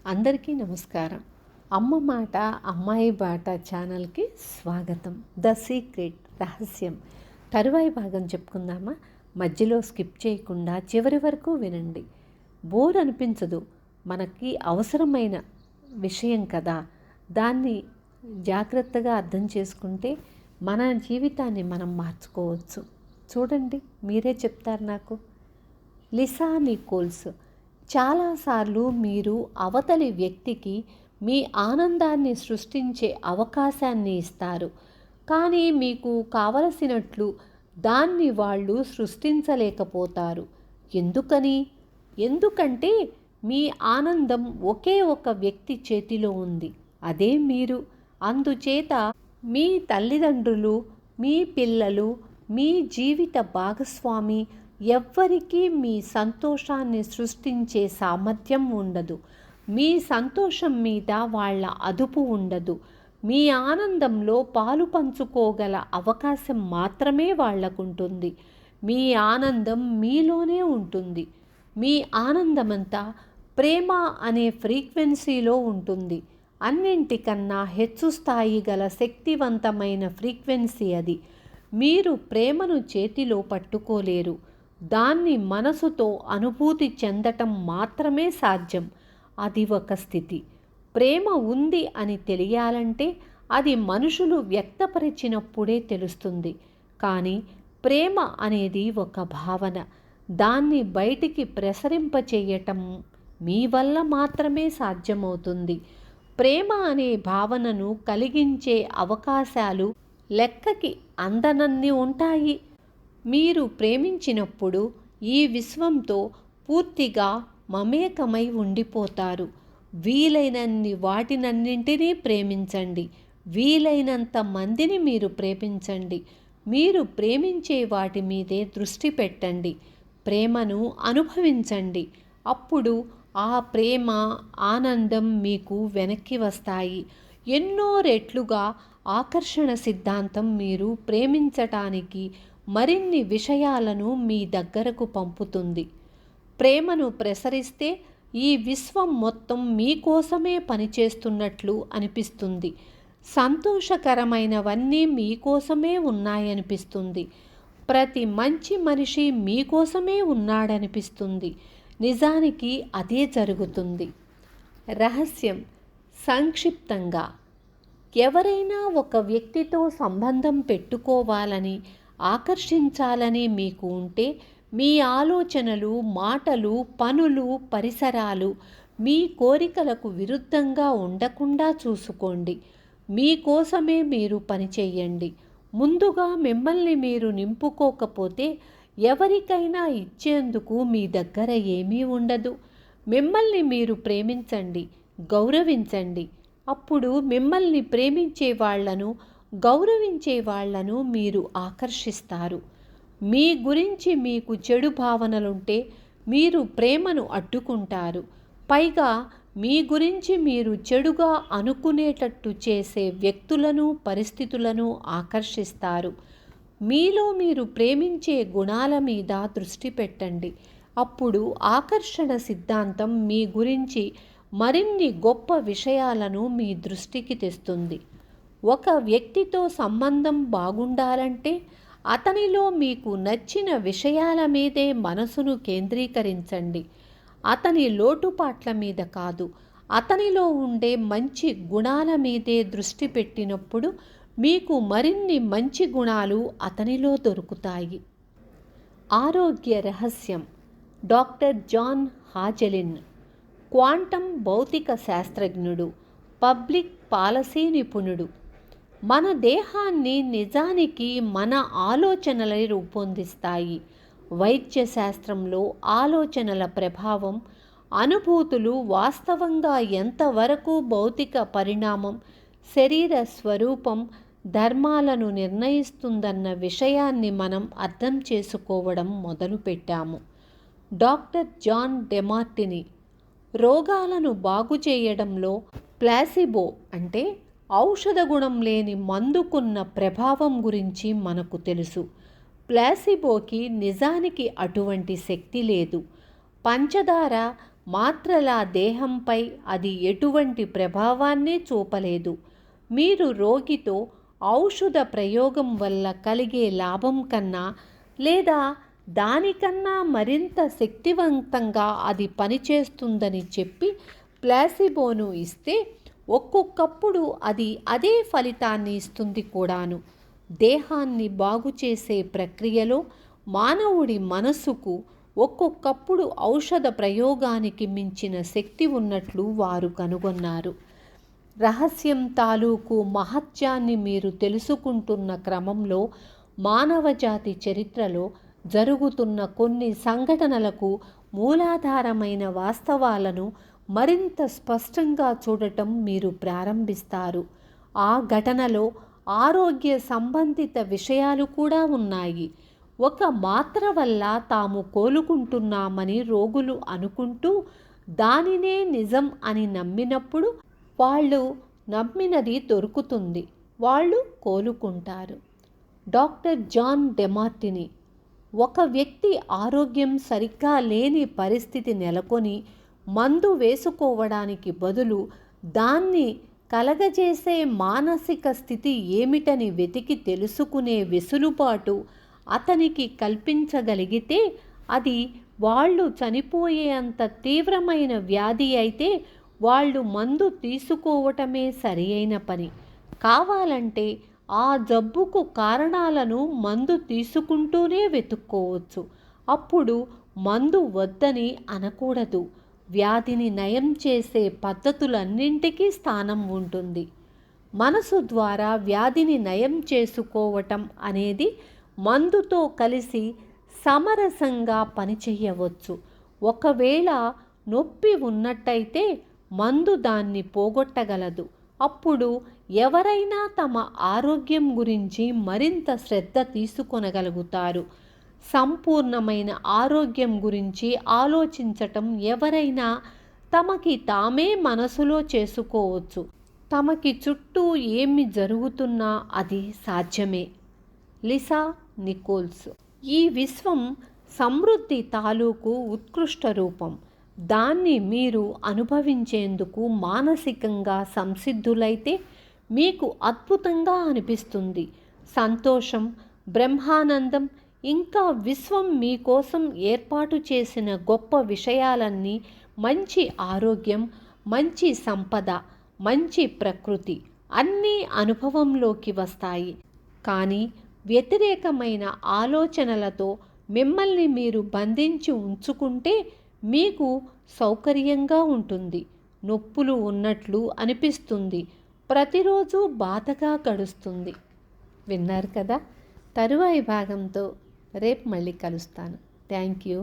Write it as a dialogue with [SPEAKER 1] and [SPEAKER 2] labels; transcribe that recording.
[SPEAKER 1] అందరికీ నమస్కారం. అమ్మ మాట అమ్మాయి బాట ఛానల్కి స్వాగతం. ద సీక్రెట్ రహస్యం తరువాయి భాగం చెప్పుకుందామా? మధ్యలో స్కిప్ చేయకుండా చివరి వరకు వినండి. బోర్ అనిపించదు. మనకి అవసరమైన విషయం కదా. దాన్ని జాగ్రత్తగా అర్థం చేసుకుంటే మన జీవితాన్ని మనం మార్చుకోవచ్చు. చూడండి, మీరే చెప్తారు నాకు. Lisa Nicholls. చాలాసార్లు మీరు అవతలి వ్యక్తికి మీ ఆనందాన్ని సృష్టించే అవకాశాన్ని ఇస్తారు, కానీ మీకు కావలసినట్లు దాన్ని వాళ్ళు సృష్టించలేకపోతారు. ఎందుకని? ఎందుకంటే మీ ఆనందం ఒకే ఒక వ్యక్తి చేతిలో ఉంది, అదే మీరు. అందుచేత మీ తల్లిదండ్రులు, మీ పిల్లలు, మీ జీవిత భాగస్వామి ఎవ్వరికీ మీ సంతోషాన్ని సృష్టించే సామర్థ్యం ఉండదు. మీ సంతోషం మీద వాళ్ళ అదుపు ఉండదు. మీ ఆనందంలో పాలు పంచుకోగల అవకాశం మాత్రమే వాళ్ళకుంటుంది. మీ ఆనందం మీలోనే ఉంటుంది. మీ ఆనందమంతా ప్రేమ అనే ఫ్రీక్వెన్సీలో ఉంటుంది. అన్నింటికన్నా హెచ్చు స్థాయి గల శక్తివంతమైన ఫ్రీక్వెన్సీ అది. మీరు ప్రేమను చేతిలో పట్టుకోలేరు. దాన్ని మనసుతో అనుభూతి చెందటం మాత్రమే సాధ్యం. అది ఒక స్థితి. ప్రేమ ఉంది అని తెలియాలంటే అది మనుషులు వ్యక్తపరిచినప్పుడే తెలుస్తుంది. కానీ ప్రేమ అనేది ఒక భావన. దాన్ని బయటికి ప్రసరింపచేయటం మీ వల్ల మాత్రమే సాధ్యమవుతుంది. ప్రేమ అనే భావనను కలిగించే అవకాశాలు లెక్కకి అందనన్ని ఉంటాయి. మీరు ప్రేమించినప్పుడు ఈ విశ్వంతో పూర్తిగా మమేకమై ఉండిపోతారు. వీలైనన్ని వాటినన్నింటినీ ప్రేమించండి. వీలైనంత మందిని మీరు ప్రేమించండి. మీరు ప్రేమించే వాటి మీదే దృష్టి పెట్టండి. ప్రేమను అనుభవించండి. అప్పుడు ఆ ప్రేమ, ఆనందం మీకు వెనక్కి వస్తాయి. ఎన్నో రెట్లుగా ఆకర్షణ సిద్ధాంతం మీరు ప్రేమించటానికి మరిన్ని విషయాలను మీ దగ్గరకు పంపుతుంది. ప్రేమను ప్రసరిస్తే ఈ విశ్వం మొత్తం మీకోసమే పనిచేస్తున్నట్లు అనిపిస్తుంది. సంతోషకరమైనవన్నీ మీకోసమే ఉన్నాయనిపిస్తుంది. ప్రతి మంచి మనిషి మీకోసమే ఉన్నాడనిపిస్తుంది. నిజానికి అదే జరుగుతుంది. రహస్యం సంక్షిప్తంగా, ఎవరైనా ఒక వ్యక్తితో సంబంధం పెట్టుకోవాలని, ఆకర్షించాలని మీకు ఉంటే మీ ఆలోచనలు, మాటలు, పనులు, పరిసరాలు మీ కోరికలకు విరుద్ధంగా ఉండకుండా చూసుకోండి. మీకోసమే మీరు పనిచేయండి. ముందుగా మిమ్మల్ని మీరు నింపుకోకపోతే ఎవరికైనా ఇచ్చేందుకు మీ దగ్గర ఏమీ ఉండదు. మిమ్మల్ని మీరు ప్రేమించండి, గౌరవించండి. అప్పుడు మిమ్మల్ని ప్రేమించే వాళ్లను, గౌరవించే వాళ్లను మీరు ఆకర్షిస్తారు. మీ గురించి మీకు చెడు భావనలుంటే మీరు ప్రేమను అడ్డుకుంటారు. పైగా మీ గురించి మీరు చెడుగా అనుకునేటట్టు చేసే వ్యక్తులను, పరిస్థితులను ఆకర్షిస్తారు. మీలో మీరు ప్రేమించే గుణాల మీద దృష్టి పెట్టండి. అప్పుడు ఆకర్షణ సిద్ధాంతం మీ గురించి మరిన్ని గొప్ప విషయాలను మీ దృష్టికి తెస్తుంది. ఒక వ్యక్తితో సంబంధం బాగుండాలంటే అతనిలో మీకు నచ్చిన విషయాల మీదే మనసును కేంద్రీకరించండి. అతని లోటుపాట్ల మీద కాదు, అతనిలో ఉండే మంచి గుణాల మీదే దృష్టి పెట్టినప్పుడు మీకు మరిన్ని మంచి గుణాలు అతనిలో దొరుకుతాయి. ఆరోగ్య రహస్యం. Doctor John హాజెలిన్. క్వాంటం భౌతిక శాస్త్రజ్ఞుడు, పబ్లిక్ పాలసీ నిపుణుడు. మన దేహాన్ని నిజానికి మన ఆలోచనలే రూపొందిస్తాయి. వైద్య శాస్త్రంలో ఆలోచనల ప్రభావం, అనుభూతులు వాస్తవంగా ఎంతవరకు భౌతిక పరిణామం, శరీర స్వరూపం, ధర్మాలను నిర్ణయిస్తుందన్న విషయాన్ని మనం అర్థం చేసుకోవడం మొదలుపెట్టాము. Doctor John Demartini. రోగాలను బాగు చేయడంలో ప్లాసిబో అంటే ఔషధ గుణం లేని మందుకున్న ప్రభావం గురించి మనకు తెలుసు. ప్లాసిబోకి నిజానికి అటువంటి శక్తి లేదు. పంచదార మాత్రల దేహంపై అది ఎటువంటి ప్రభావాన్ని చూపలేదు. మీరు రోగితో ఔషధ ప్రయోగం వల్ల కలిగే లాభం కన్నా లేదా దానికన్నా మరింత శక్తివంతంగా అది పనిచేస్తుందని చెప్పి ప్లాసిబోను ఇస్తే ఒక్కొక్కప్పుడు అది అదే ఫలితాన్ని ఇస్తుంది కూడాను. దేహాన్ని బాగుచేసే ప్రక్రియలో మానవుడి మనస్సుకు ఒక్కొక్కప్పుడు ఔషధ ప్రయోగానికి మించిన శక్తి ఉన్నట్లు వారు కనుగొన్నారు. రహస్యం తాలూకు మహత్యాన్ని మీరు తెలుసుకుంటున్న క్రమంలో మానవజాతి చరిత్రలో జరుగుతున్న కొన్ని సంఘటనలకు మూలాధారమైన వాస్తవాలను మరింత స్పష్టంగా చూడటం మీరు ప్రారంభిస్తారు. ఆ ఘటనలో ఆరోగ్య సంబంధిత విషయాలు కూడా ఉన్నాయి. ఒక మాత్ర వల్ల తాము కోలుకుంటున్నామని రోగులు అనుకుంటూ దానినే నిజం అని నమ్మినప్పుడు వాళ్ళు నమ్మినది దొరుకుతుంది, వాళ్ళు కోలుకుంటారు. డాక్టర్ జాన్ డెమార్టిని ఒక వ్యక్తి ఆరోగ్యం సరిగ్గా లేని పరిస్థితి నెలకొని మందు వేసుకోవడానికి బదులు దాన్ని కలగజేసే మానసిక స్థితి ఏమిటని వెతికి తెలుసుకునే వెసులుబాటు అతనికి కల్పించగలిగితే అది వాళ్ళు చనిపోయేంత తీవ్రమైన వ్యాధి అయితే వాళ్ళు మందు తీసుకోవటమే సరి అయిన పని. కావాలంటే ఆ జబ్బుకు కారణాలను మందు తీసుకుంటూనే వెతుక్కోవచ్చు. అప్పుడు మందు వద్దని అనకూడదు. వ్యాధిని నయం చేసే పద్ధతులన్నింటికీ స్థానం ఉంటుంది. మనసు ద్వారా వ్యాధిని నయం చేసుకోవటం అనేది మందుతో కలిసి సమరసంగా పనిచేయవచ్చు. ఒకవేళ నొప్పి ఉన్నట్టయితే మందు దాన్ని పోగొట్టగలదు. అప్పుడు ఎవరైనా తమ ఆరోగ్యం గురించి మరింత శ్రద్ధ తీసుకొనగలుగుతారు. సంపూర్ణమైన ఆరోగ్యం గురించి ఆలోచించటం ఎవరైనా తమకి తామే మనసులో చేసుకోవచ్చు. తమకి చుట్టూ ఏమి జరుగుతున్నా అది సాధ్యమే. Lisa Nicholls. ఈ విశ్వం సమృద్ధి తాలూకు ఉత్కృష్ట రూపం. దాన్ని మీరు అనుభవించేందుకు మానసికంగా సంసిద్ధులైతే మీకు అద్భుతంగా అనిపిస్తుంది. సంతోషం, బ్రహ్మానందం, ఇంకా విశ్వం మీకోసం ఏర్పాటు చేసిన గొప్ప విషయాలన్నీ, మంచి ఆరోగ్యం, మంచి సంపద, మంచి ప్రకృతి అన్నీ అనుభవంలోకి వస్తాయి. కానీ వ్యతిరేకమైన ఆలోచనలతో మిమ్మల్ని మీరు బంధించి ఉంచుకుంటే మీకు సౌకర్యంగా ఉంటుంది. నొప్పులు ఉన్నట్లు అనిపిస్తుంది. ప్రతిరోజు బాధగా గడుస్తుంది. విన్నారు కదా. తరువాయి భాగంతో రేపు మళ్ళీ కలుస్తాను. Thank you.